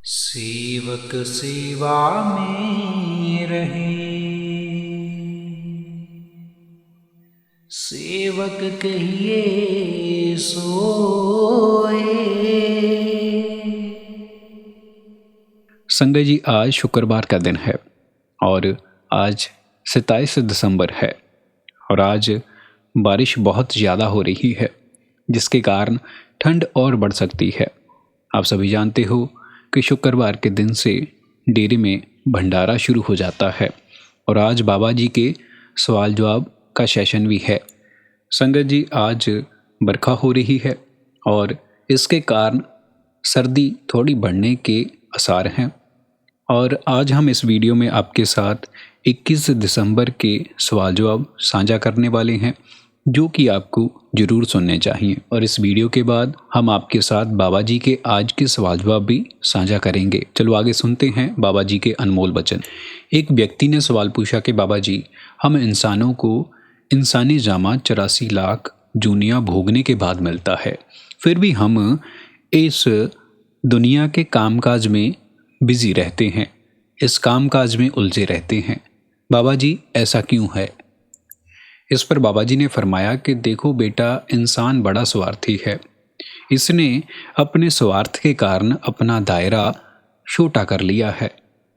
सेवक सेवा में रहे, सेवक कहिए सोए। संजय जी, आज शुक्रवार का दिन है और आज 27 दिसंबर है और आज बारिश बहुत ज़्यादा हो रही है, जिसके कारण ठंड और बढ़ सकती है। आप सभी जानते हो कि शुक्रवार के दिन से डेरे में भंडारा शुरू हो जाता है और आज बाबा जी के सवाल जवाब का सेशन भी है। संगत जी, आज बरखा हो रही है और इसके कारण सर्दी थोड़ी बढ़ने के आसार हैं और आज हम इस वीडियो में आपके साथ 21 दिसंबर के सवाल जवाब साझा करने वाले हैं, जो कि आपको ज़रूर सुनने चाहिए। और इस वीडियो के बाद हम आपके साथ बाबा जी के आज के सवाल जवाब भी साझा करेंगे। चलो आगे सुनते हैं बाबा जी के अनमोल वचन। एक व्यक्ति ने सवाल पूछा कि बाबा जी, हम इंसानों को इंसानी जामा 84 लाख जूनियाँ भोगने के बाद मिलता है, फिर भी हम इस दुनिया के कामकाज में बिजी रहते हैं, इस कामकाज में उलझे रहते हैं। बाबा जी, ऐसा क्यों है? इस पर बाबा जी ने फरमाया कि देखो बेटा, इंसान बड़ा स्वार्थी है। इसने अपने स्वार्थ के कारण अपना दायरा छोटा कर लिया है,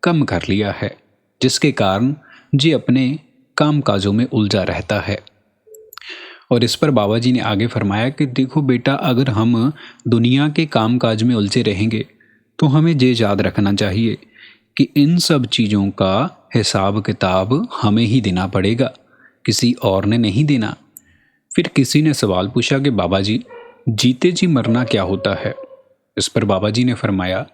कम कर लिया है, जिसके कारण जी अपने कामकाजों में उलझा रहता है। और इस पर बाबा जी ने आगे फरमाया कि देखो बेटा, अगर हम दुनिया के कामकाज में उलझे रहेंगे तो हमें ये याद रखना चाहिए कि इन सब चीज़ों का हिसाब किताब हमें ही देना पड़ेगा, किसी और ने नहीं देना। फिर किसी ने सवाल पूछा कि बाबा जी, जीते जी मरना क्या होता है? इस पर बाबा जी ने फरमाया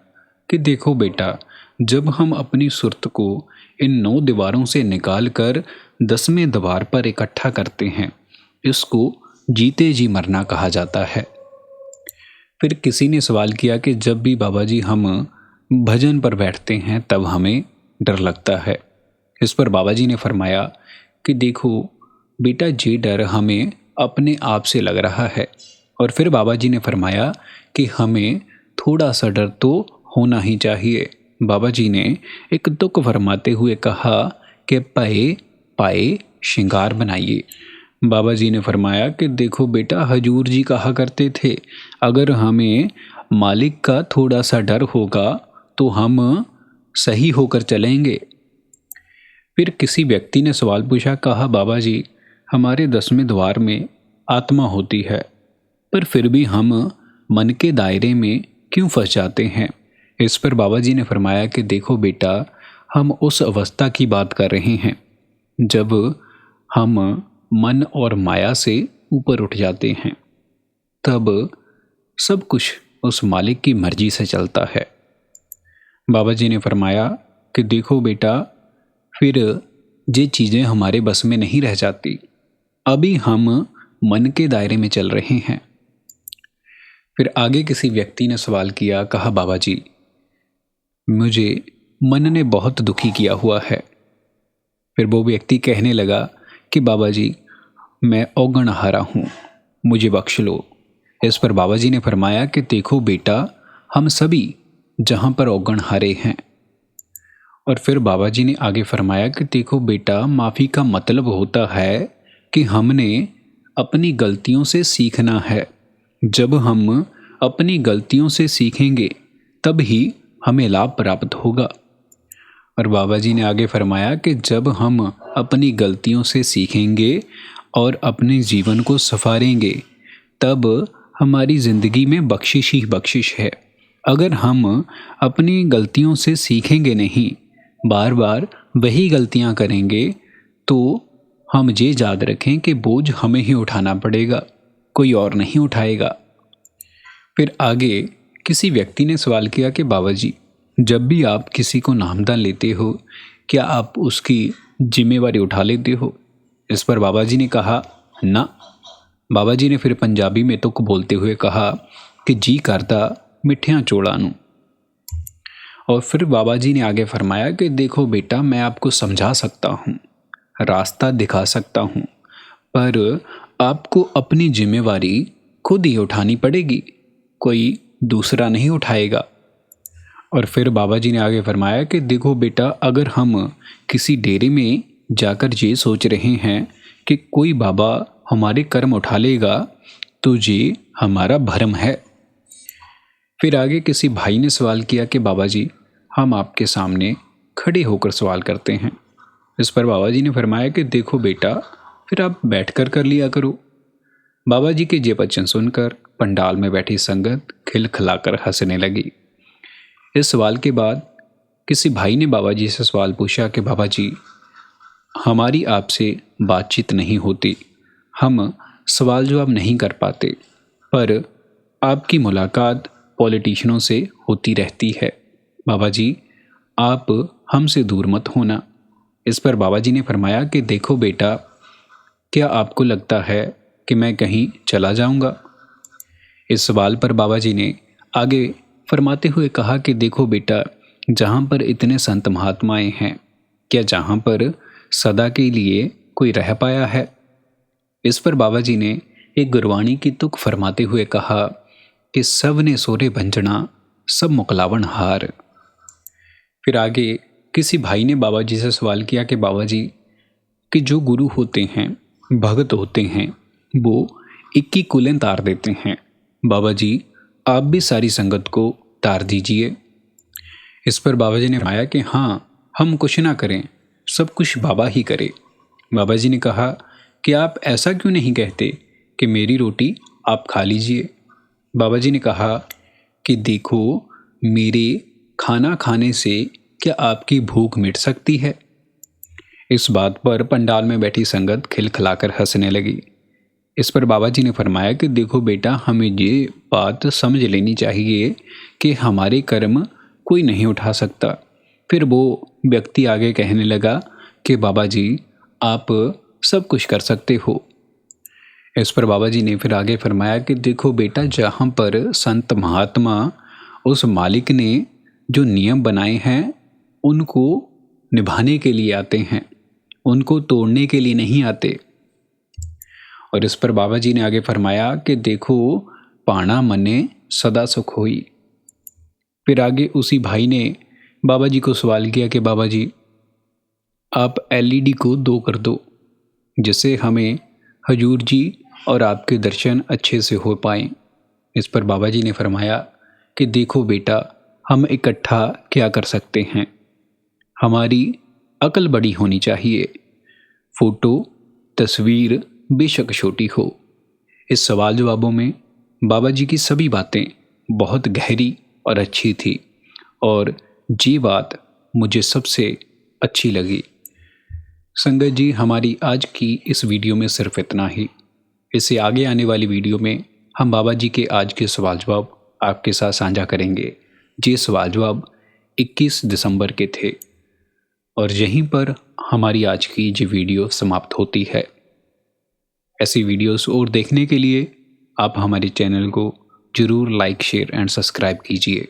कि देखो बेटा, जब हम अपनी सुरत को इन 9 दीवारों से निकाल कर 10वें द्वार पर इकट्ठा करते हैं, इसको जीते जी मरना कहा जाता है। फिर किसी ने सवाल किया कि जब भी बाबा जी हम भजन पर बैठते हैं तब हमें डर लगता है। इस पर बाबा जी ने फरमाया कि देखो बेटा, ये डर हमें अपने आप से लग रहा है। और फिर बाबा जी ने फरमाया कि हमें थोड़ा सा डर तो होना ही चाहिए। बाबा जी ने एक तुक फरमाते हुए कहा कि पाए पाए श्रृंगार बनाइए। बाबा जी ने फरमाया कि देखो बेटा, हजूर जी कहा करते थे, अगर हमें मालिक का थोड़ा सा डर होगा तो हम सही होकर चलेंगे। फिर किसी व्यक्ति ने सवाल पूछा, कहा बाबा जी, हमारे 10वें द्वार में आत्मा होती है, पर फिर भी हम मन के दायरे में क्यों फंस जाते हैं? इस पर बाबा जी ने फरमाया कि देखो बेटा, हम उस अवस्था की बात कर रहे हैं जब हम मन और माया से ऊपर उठ जाते हैं, तब सब कुछ उस मालिक की मर्जी से चलता है। बाबा जी ने फरमाया कि देखो बेटा, फिर ये चीज़ें हमारे बस में नहीं रह जाती। अभी हम मन के दायरे में चल रहे हैं। फिर आगे किसी व्यक्ति ने सवाल किया, कहा बाबा जी, मुझे मन ने बहुत दुखी किया हुआ है। फिर वो व्यक्ति कहने लगा कि बाबा जी, मैं औगणहारा हूँ, मुझे बख्श लो। इस पर बाबा जी ने फरमाया कि देखो बेटा, हम सभी जहाँ पर औगणहारे हैं। और फिर बाबा जी ने आगे फरमाया कि देखो बेटा, माफ़ी का मतलब होता है कि हमने अपनी गलतियों से सीखना है। जब हम अपनी गलतियों से सीखेंगे तब ही हमें लाभ प्राप्त होगा। और बाबा जी ने आगे फरमाया कि जब हम अपनी गलतियों से सीखेंगे और अपने जीवन को संवारेंगे, तब हमारी ज़िंदगी में बख्शिश ही बख्शिश है। अगर हम अपनी गलतियों से सीखेंगे नहीं, बार बार वही गलतियां करेंगे, तो हम ये याद रखें कि बोझ हमें ही उठाना पड़ेगा, कोई और नहीं उठाएगा। फिर आगे किसी व्यक्ति ने सवाल किया कि बाबा जी, जब भी आप किसी को नामदान लेते हो, क्या आप उसकी जिम्मेवारी उठा लेते हो? इस पर बाबा जी ने कहा, ना। बाबा जी ने फिर पंजाबी में तुक बोलते हुए कहा कि जी करता मिठियाँ चोड़ा नूं। और फिर बाबा जी ने आगे फरमाया कि देखो बेटा, मैं आपको समझा सकता हूँ, रास्ता दिखा सकता हूँ, पर आपको अपनी जिम्मेवारी खुद ही उठानी पड़ेगी, कोई दूसरा नहीं उठाएगा। और फिर बाबा जी ने आगे फरमाया कि देखो बेटा, अगर हम किसी डेरे में जाकर ये सोच रहे हैं कि कोई बाबा हमारे कर्म उठा लेगा तो ये हमारा भ्रम है। फिर आगे किसी भाई ने सवाल किया कि बाबा जी, हम आपके सामने खड़े होकर सवाल करते हैं। इस पर बाबा जी ने फरमाया कि देखो बेटा, फिर आप बैठकर कर लिया करो। बाबा जी के ये वचन सुनकर पंडाल में बैठी संगत खिलखिलाकर हंसने लगी। इस सवाल के बाद किसी भाई ने बाबा जी से सवाल पूछा कि बाबा जी, हमारी आपसे बातचीत नहीं होती, हम सवाल जवाब नहीं कर पाते, पर आपकी मुलाकात पॉलिटिशियनों से होती रहती है। बाबा जी, आप हमसे दूर मत होना। इस पर बाबा जी ने फरमाया कि देखो बेटा, क्या आपको लगता है कि मैं कहीं चला जाऊंगा? इस सवाल पर बाबा जी ने आगे फरमाते हुए कहा कि देखो बेटा, जहाँ पर इतने संत महात्माएं हैं, क्या जहाँ पर सदा के लिए कोई रह पाया है? इस पर बाबा जी ने एक गुरबाणी की तुक फरमाते हुए कहा कि सब ने सोरे भंजना, सब मुकलावन हार। फिर आगे किसी भाई ने बाबा जी से सवाल किया कि बाबा जी, कि जो गुरु होते हैं, भगत होते हैं, वो 21 कुलें तार देते हैं। बाबा जी, आप भी सारी संगत को तार दीजिए। इस पर बाबा जी ने फरमाया कि हाँ, हम कुछ ना करें, सब कुछ बाबा ही करे। बाबा जी ने कहा कि आप ऐसा क्यों नहीं कहते कि मेरी रोटी आप खा लीजिए? बाबा जी ने कहा कि देखो, मेरे खाना खाने से क्या आपकी भूख मिट सकती है? इस बात पर पंडाल में बैठी संगत खिलखिलाकर हंसने लगी। इस पर बाबा जी ने फरमाया कि देखो बेटा, हमें ये बात समझ लेनी चाहिए कि हमारे कर्म कोई नहीं उठा सकता। फिर वो व्यक्ति आगे कहने लगा कि बाबा जी, आप सब कुछ कर सकते हो। इस पर बाबा जी ने फिर आगे फरमाया कि देखो बेटा, जहाँ पर संत महात्मा उस मालिक ने जो नियम बनाए हैं उनको निभाने के लिए आते हैं, उनको तोड़ने के लिए नहीं आते। और इस पर बाबा जी ने आगे फरमाया कि देखो, पाणा मने सदा सुख होई। फिर आगे उसी भाई ने बाबा जी को सवाल किया कि बाबा जी, आप LED को 2 कर दो, जिससे हमें हजूर जी और आपके दर्शन अच्छे से हो पाएं। इस पर बाबा जी ने फरमाया कि देखो बेटा, हम इकट्ठा क्या कर सकते हैं, हमारी अकल बड़ी होनी चाहिए। फोटो तस्वीर बेशक छोटी हो। इस सवाल जवाबों में बाबा जी की सभी बातें बहुत गहरी और अच्छी थी, और ये बात मुझे सबसे अच्छी लगी। संगत जी, हमारी आज की इस वीडियो में सिर्फ इतना ही। इससे आगे आने वाली वीडियो में हम बाबा जी के आज के सवाल जवाब आपके साथ साझा करेंगे। ये सवाल जवाब 21 दिसंबर के थे, और यहीं पर हमारी आज की ये वीडियो समाप्त होती है। ऐसी वीडियोस और देखने के लिए आप हमारे चैनल को जरूर लाइक, शेयर एंड सब्सक्राइब कीजिए।